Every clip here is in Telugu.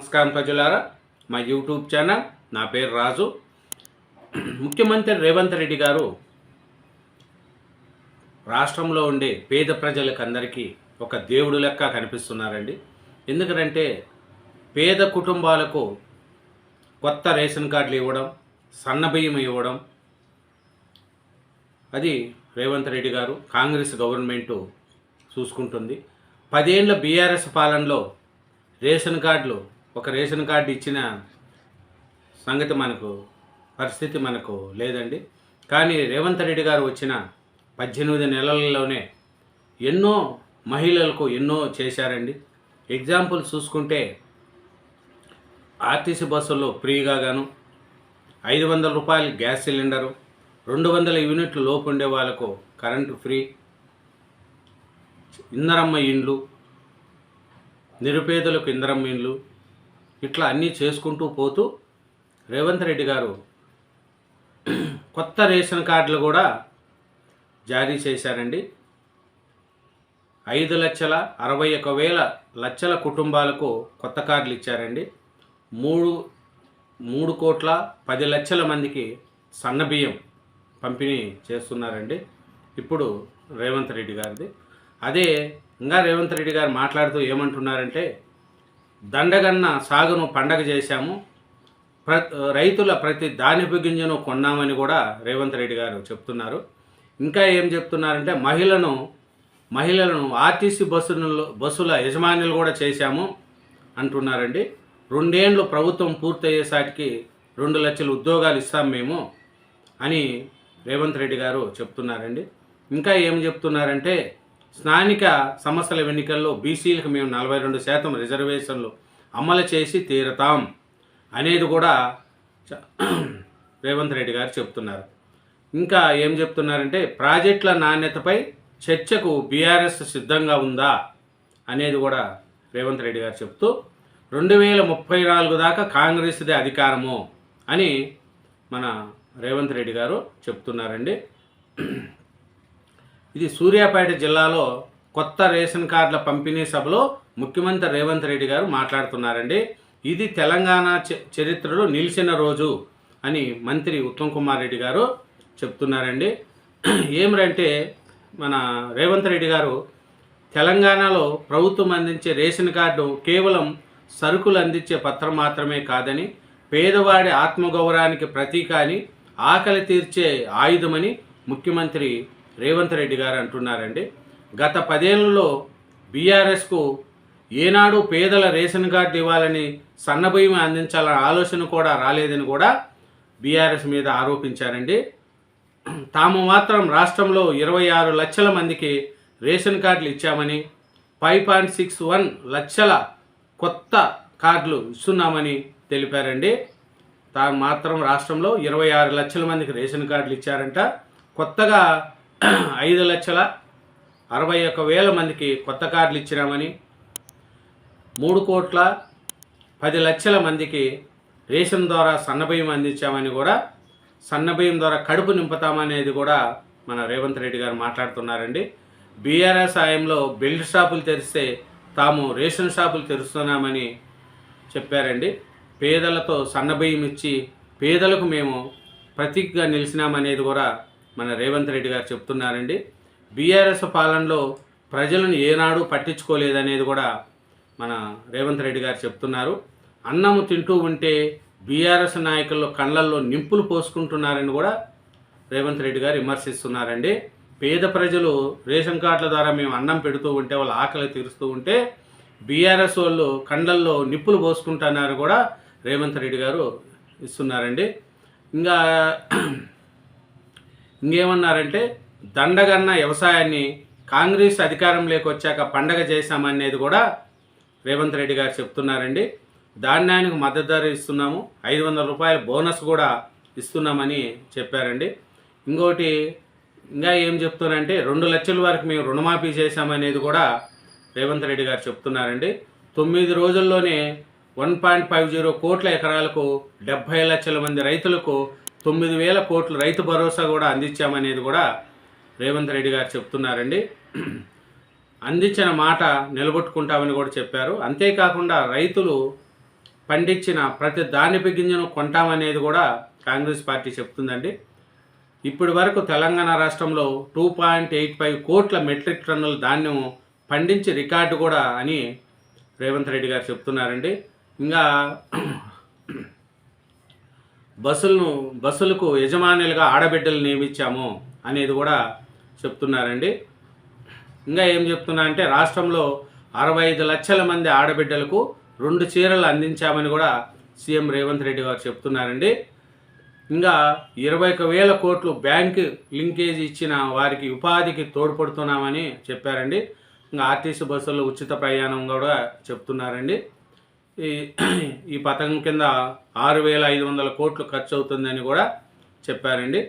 నమస్కారం ప్రజలారా, మా యూట్యూబ్ ఛానల్. నా పేరు రాజు. ముఖ్యమంత్రి రేవంత్ రెడ్డి గారు రాష్ట్రంలో ఉండే పేద ప్రజలకు అందరికీ ఒక దేవుడు లెక్క కనిపిస్తున్నారండి. ఎందుకంటే పేద కుటుంబాలకు కొత్త రేషన్ కార్డులు ఇవ్వడం, సన్నబియ్యం ఇవ్వడం, అది రేవంత్ రెడ్డి గారు కాంగ్రెస్ గవర్నమెంటు చూసుకుంటుంది. 10 ఏళ్ల బీఆర్ఎస్ పాలనలో ఒక రేషన్ కార్డు ఇచ్చిన సంగతి పరిస్థితి మనకు లేదండి. కానీ రేవంత్ రెడ్డి గారు వచ్చిన 18 నెలలలోనే ఎన్నో మహిళలకు ఎన్నో చేశారండి. ఎగ్జాంపుల్ చూసుకుంటే ఆర్టీసీ బస్సుల్లో ఫ్రీగా గాను 500 రూపాయలు గ్యాస్ సిలిండరు, 200 యూనిట్లు లోపు ఉండే వాళ్ళకు కరెంటు ఫ్రీ, ఇందరమ్మ ఇండ్లు, నిరుపేదలకు ఇందరమ్మ ఇండ్లు, ఇట్లా అన్నీ చేసుకుంటూ పోతూ రేవంత్ రెడ్డి గారు కొత్త రేషన్ కార్డులు కూడా జారీ చేశారండి. 5,61,000 కుటుంబాలకు కొత్త కార్డులు ఇచ్చారండి. 3,10,00,000 మందికి సన్నబియ్యం పంపిణీ చేస్తున్నారండి ఇప్పుడు రేవంత్ రెడ్డి గారిది. అదే ఇంకా రేవంత్ రెడ్డి గారు మాట్లాడుతూ ఏమంటున్నారంటే, దండగన్న సాగును పండగ చేశాము, రైతుల ప్రతి ధాన్యపు గింజను కొన్నామని కూడా రేవంత్ రెడ్డి గారు చెప్తున్నారు. ఇంకా ఏం చెప్తున్నారంటే, మహిళలను ఆర్టీసీ బస్సుల యజమానులు కూడా చేశాము అంటున్నారండి. 2 ఏళ్ళు ప్రభుత్వం పూర్తయ్యేసాటికి 2 లక్షల ఉద్యోగాలు ఇస్తాం మేము అని రేవంత్ రెడ్డి గారు చెప్తున్నారండి. ఇంకా ఏం చెప్తున్నారంటే, స్థానిక సంస్థల ఎన్నికల్లో బీసీలకు మేము 42% రిజర్వేషన్లు అమలు చేసి తీరతాం అనేది కూడా రేవంత్ రెడ్డి గారు చెప్తున్నారు. ఇంకా ఏం చెప్తున్నారంటే, ప్రాజెక్టుల నాణ్యతపై చర్చకు బీఆర్ఎస్ సిద్ధంగా ఉందా అనేది కూడా రేవంత్ రెడ్డి గారు చెప్తూ 2034 దాకా కాంగ్రెస్దే అధికారము అని మన రేవంత్ రెడ్డి గారు చెప్తున్నారండి. ఇది సూర్యాపేట జిల్లాలో కొత్త రేషన్ కార్డుల పంపిణీ సభలో ముఖ్యమంత్రి రేవంత్ రెడ్డి గారు మాట్లాడుతున్నారండి. ఇది తెలంగాణ చరిత్రలో నిలిచిన రోజు అని మంత్రి ఉత్తమ్ కుమార్ రెడ్డి గారు చెప్తున్నారండి. ఏమిటంటే, మన రేవంత్ రెడ్డి గారు తెలంగాణలో ప్రభుత్వం అందించే రేషన్ కార్డు కేవలం సరుకులు అందించే పత్రం మాత్రమే కాదని, పేదవాడి ఆత్మగౌరవానికి ప్రతీక అని, ఆకలి తీర్చే ఆయుధమని ముఖ్యమంత్రి రేవంత్ రెడ్డి గారు అంటున్నారండి. గత 10 ఏళ్లలో బీఆర్ఎస్కు ఏనాడు పేదల రేషన్ కార్డు ఇవ్వాలని, సన్నబియ్యం అందించాలన్న ఆలోచన కూడా రాలేదని కూడా బీఆర్ఎస్ మీద ఆరోపించారండి. తాము మాత్రం రాష్ట్రంలో 26 లక్షల మందికి రేషన్ కార్డులు ఇచ్చామని, 5.61 లక్షల కొత్త కార్డులు ఇస్తున్నామని తెలిపారండి. తాము మాత్రం రాష్ట్రంలో 26 లక్షల మందికి రేషన్ కార్డులు ఇచ్చారంట. కొత్తగా 5,61,000 మందికి కొత్త కార్డులు ఇచ్చినామని, 3,10,00,000 మందికి రేషన్ ద్వారా సన్నబియ్యం అందించామని కూడా, సన్నబియ్యం ద్వారా కడుపు నింపుతామనేది కూడా మన రేవంత్ రెడ్డి గారు మాట్లాడుతున్నారండి. బీఆర్ఎస్ హయాంలో బెల్ట్ షాపులు తెరిస్తే తాము రేషన్ షాపులు తెరుస్తున్నామని చెప్పారండి. పేదలతో సన్నబియ్యం ఇచ్చి పేదలకు మేము ప్రతీకగా నిలిచినామనేది కూడా మన రేవంత్ రెడ్డి గారు చెప్తున్నారండి. బీఆర్ఎస్ పాలనలో ప్రజలను ఏనాడు పట్టించుకోలేదనేది కూడా మన రేవంత్ రెడ్డి గారు చెప్తున్నారు. అన్నము తింటూ ఉంటే బీఆర్ఎస్ నాయకుల్లో కళ్ళల్లో నింపులు పోసుకుంటున్నారని కూడా రేవంత్ రెడ్డి గారు విమర్శిస్తున్నారండి. పేద ప్రజలు రేషన్ కార్డుల ద్వారా మేము అన్నం పెడుతూ ఉంటే, వాళ్ళ ఆకలి తీరుస్తూ ఉంటే బీఆర్ఎస్ వాళ్ళు కండల్లో నిప్పులు పోసుకుంటున్నారు కూడా రేవంత్ రెడ్డి గారు ఇస్తున్నారండి. ఇంకేమన్నారంటే, దండగన్న వ్యవసాయాన్ని కాంగ్రెస్ అధికారంలోకి వచ్చాక పండగ చేశామనేది కూడా రేవంత్ రెడ్డి గారు చెప్తున్నారండి. ధాన్యానికి మద్దతు ధర ఇస్తున్నాము, 500 రూపాయల బోనస్ కూడా ఇస్తున్నామని చెప్పారండి. ఇంకోటి ఇంకా ఏం చెప్తున్నారంటే, 2 లక్షల వరకు మేము రుణమాఫీ చేశామనేది కూడా రేవంత్ రెడ్డి గారు చెప్తున్నారండి. 9 రోజుల్లోనే 1.50 కోట్ల ఎకరాలకు 70 లక్షల మంది రైతులకు 9,000 కోట్లు రైతు భరోసా కూడా అందించామనేది కూడా రేవంత్ రెడ్డి గారు చెప్తున్నారండి. అందించిన మాట నిలబెట్టుకుంటామని కూడా చెప్పారు. అంతేకాకుండా రైతులు పండించిన ప్రతి ధాన్యపు గింజను కొంటామనేది కూడా కాంగ్రెస్ పార్టీ చెప్తుందండి. ఇప్పటి వరకు తెలంగాణ రాష్ట్రంలో 2.85 కోట్ల మెట్రిక్ టన్నుల ధాన్యం పండించి రికార్డు కూడా అని రేవంత్ రెడ్డి గారు చెప్తున్నారండి. ఇంకా బస్సులకు యజమానులుగా ఆడబిడ్డలు నియమించాము అనేది కూడా చెప్తున్నారండి. ఇంకా ఏం చెప్తున్నా అంటే రాష్ట్రంలో 65 లక్షల మంది ఆడబిడ్డలకు 2 చీరలు అందించామని కూడా సీఎం రేవంత్ రెడ్డి గారు చెప్తున్నారండి. ఇంకా 21,000 కోట్లు బ్యాంకు లింకేజ్ ఇచ్చిన వారికి ఉపాధికి తోడ్పడుతున్నామని చెప్పారండి. ఇంకా ఆర్టీసీ బస్సుల్లో ఉచిత ప్రయాణం కూడా చెప్తున్నారండి. ఈ పథకం కింద 6,500 కోట్లు ఖర్చు అవుతుందని కూడా చెప్పారండి.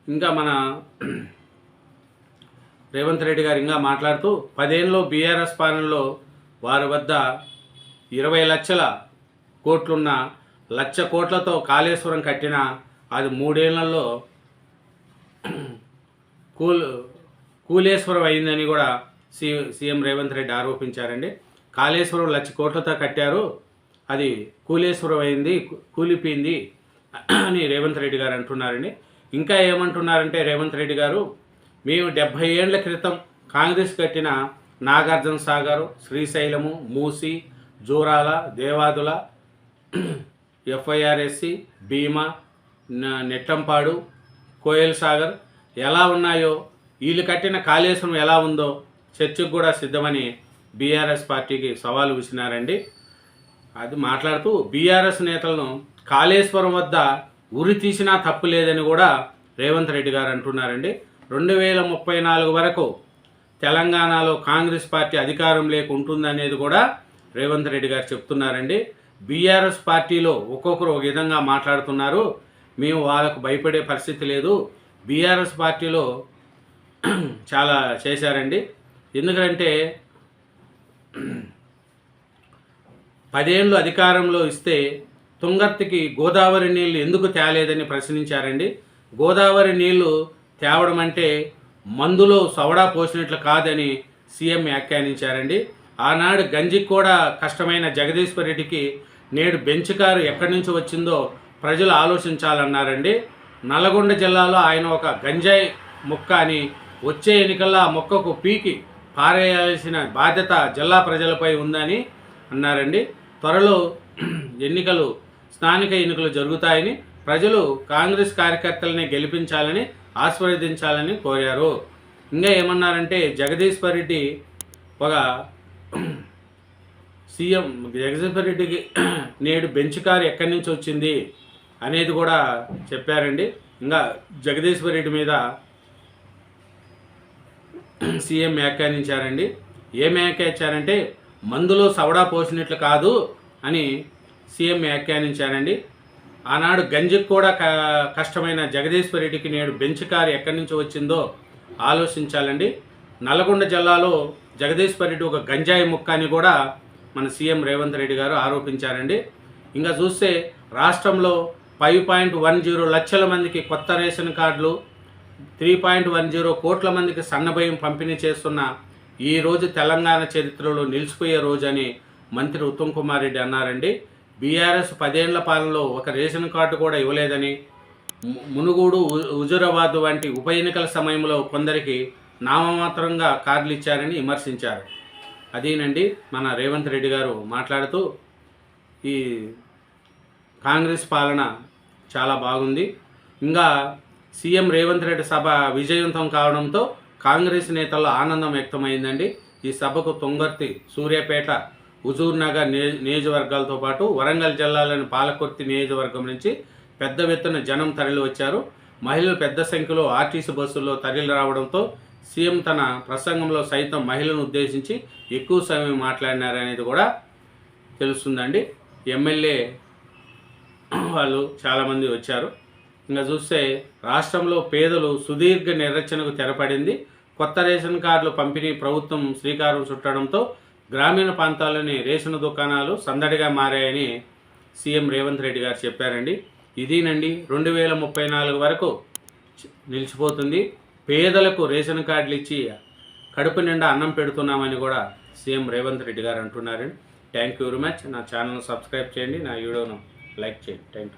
ఇంకా మన రేవంత్ రెడ్డి గారు ఇంకా మాట్లాడుతూ 10 ఏళ్ళలో బీఆర్ఎస్ పాలనలో వారి వద్ద 20 లక్షల కోట్లున్న 1,00,000 కోట్లతో కాళేశ్వరం కట్టిన అది 3 ఏళ్లలో కూలేశ్వరం అయిందని కూడా సీఎం రేవంత్ రెడ్డి ఆరోపించారండి. కాళేశ్వరం 1,00,000 కోట్లతో కట్టారు, అది కూలేశ్వరం అయింది, కూలిపోయింది అని రేవంత్ రెడ్డి గారు అంటున్నారండి. ఇంకా ఏమంటున్నారంటే రేవంత్ రెడ్డి గారు, మేము 70 ఏళ్ల క్రితం కాంగ్రెస్ కట్టిన నాగార్జున సాగర్, శ్రీశైలము, మూసి, జూరాల, దేవాదుల, ఎఫ్ఐఆర్ఎస్సి, భీమా, నెట్టంపాడు, కోయల్ సాగర్ ఎలా ఉన్నాయో వీళ్ళు కట్టిన కాళేశ్వరం ఎలా ఉందో చర్చకు కూడా సిద్ధమని బీఆర్ఎస్ పార్టీకి సవాలు విసినారండి. అది మాట్లాడుతూ బీఆర్ఎస్ నేతలను కాళేశ్వరం వద్ద ఉరి తీసినా తప్పు లేదని కూడా రేవంత్ రెడ్డి గారు అంటున్నారండి. 2034 వరకు తెలంగాణలో కాంగ్రెస్ పార్టీ అధికారం ఉంటుందనేది కూడా రేవంత్ రెడ్డి గారు చెప్తున్నారండి. బీఆర్ఎస్ పార్టీలో ఒక్కొక్కరు ఒక విధంగా మాట్లాడుతున్నారు, మేము వాళ్ళకు భయపడే పరిస్థితి లేదు. బీఆర్ఎస్ పార్టీలో చాలా చేశారండి. ఎందుకంటే 10 ఏళ్ళు అధికారంలో ఇస్తే తుంగర్తికి గోదావరి నీళ్లు ఎందుకు తేలేదని ప్రశ్నించారండి. గోదావరి నీళ్లు తేవడం అంటే మందులో సవడా పోసినట్లు కాదని సీఎం వ్యాఖ్యానించారండి. ఆనాడు గంజికి కూడా కష్టమైన జగదీశ్వర్ రెడ్డికి నేడు బెంచ్ కారు ఎక్కడి నుంచి వచ్చిందో ప్రజలు ఆలోచించాలన్నారండి. నల్గొండ జిల్లాలో ఆయన ఒక గంజాయి మొక్క అని వచ్చే ఎన్నికల్లో ఆ మొక్కకు పీకి పారేయాల్సిన బాధ్యత జిల్లా ప్రజలపై ఉందని అన్నారండి. త్వరలో స్థానిక ఎన్నికలు జరుగుతాయని ప్రజలు కాంగ్రెస్ కార్యకర్తలని గెలిపించాలని ఆశీర్వదించాలని కోరారు. ఇంకా ఏమన్నారంటే జగదీశ్వర్ రెడ్డి ఒక సీఎం జగదీశ్వర్ రెడ్డికి నేడు బెంచ్ కారు ఎక్కడి నుంచి వచ్చింది అనేది కూడా చెప్పారండి. ఇంకా జగదీశ్వర్ రెడ్డి మీద సీఎం వ్యాఖ్యానించారండి. ఏం వ్యాఖ్యానించారంటే మందులో సవడా పోసినట్లు కాదు అని సీఎం వ్యాఖ్యానించారండి. ఆనాడు గంజికి కూడా కష్టమైన జగదీశ్వర్ రెడ్డికి నేడు బెంచ్ కారు ఎక్కడి నుంచి వచ్చిందో ఆలోచించాలండి. నల్గొండ జిల్లాలో జగదీశ్వర్ రెడ్డి ఒక గంజాయి ముక్క అని కూడా మన సీఎం రేవంత్ రెడ్డి గారు ఆరోపించారండి. ఇంకా చూస్తే రాష్ట్రంలో 5.10 లక్షల మందికి కొత్త రేషన్ కార్డులు, 3.10 కోట్ల మందికి సన్నబియ్యం పంపిణీ చేస్తున్న ఈ రోజు తెలంగాణ చరిత్రలో నిలిచిపోయే రోజు అని మంత్రి ఉత్తమ్ కుమార్ రెడ్డి అన్నారండి. బీఆర్ఎస్ 10 ఏళ్ల పాలనలో ఒక రేషన్ కార్డు కూడా ఇవ్వలేదని, మునుగోడు, హుజూరాబాద్ వంటి ఉప ఎన్నికల సమయంలో కొందరికి నామమాత్రంగా కార్డులు ఇచ్చారని విమర్శించారు. అదేనండి మన రేవంత్ రెడ్డి గారు మాట్లాడుతూ ఈ కాంగ్రెస్ పాలన చాలా బాగుంది. ఇంకా సీఎం రేవంత్ రెడ్డి సభ విజయవంతం కావడంతో కాంగ్రెస్ నేతల్లో ఆనందం వ్యక్తమైందండి. ఈ సభకు తుంగర్తి, సూర్యాపేట, హుజూర్ నగర్ నియోజకవర్గాలతో పాటు వరంగల్ జిల్లాలోని పాలకుర్తి నియోజకవర్గం నుంచి పెద్ద ఎత్తున జనం తరలి వచ్చారు. మహిళలు పెద్ద సంఖ్యలో ఆర్టీసీ బస్సుల్లో తరలి రావడంతో సీఎం తన ప్రసంగంలో సైతం మహిళలను ఉద్దేశించి ఎక్కువ సమయం మాట్లాడినారనేది కూడా తెలుస్తుందండి. ఎమ్మెల్యే వాళ్ళు చాలామంది వచ్చారు. ఇంకా చూస్తే రాష్ట్రంలో పేదలు సుదీర్ఘ నిర్రచనకు తెరపడింది. కొత్త రేషన్ కార్డులు పంపిణీ ప్రభుత్వం శ్రీకారం చుట్టడంతో గ్రామీణ ప్రాంతాల్లోని రేషన్ దుకాణాలు సందడిగా మారాయని సీఎం రేవంత్ రెడ్డి గారు చెప్పారండి. ఇదేనండి 2034 వరకు నిలిచిపోతుంది. పేదలకు రేషన్ కార్డులు ఇచ్చి కడుపు నిండా అన్నం పెడుతున్నామని కూడా సీఎం రేవంత్ రెడ్డి గారు అంటున్నారండి. Thank you very much. నా ఛానల్ సబ్స్క్రైబ్ చేయండి, నా వీడియోను లైక్ చేయండి. Thank you.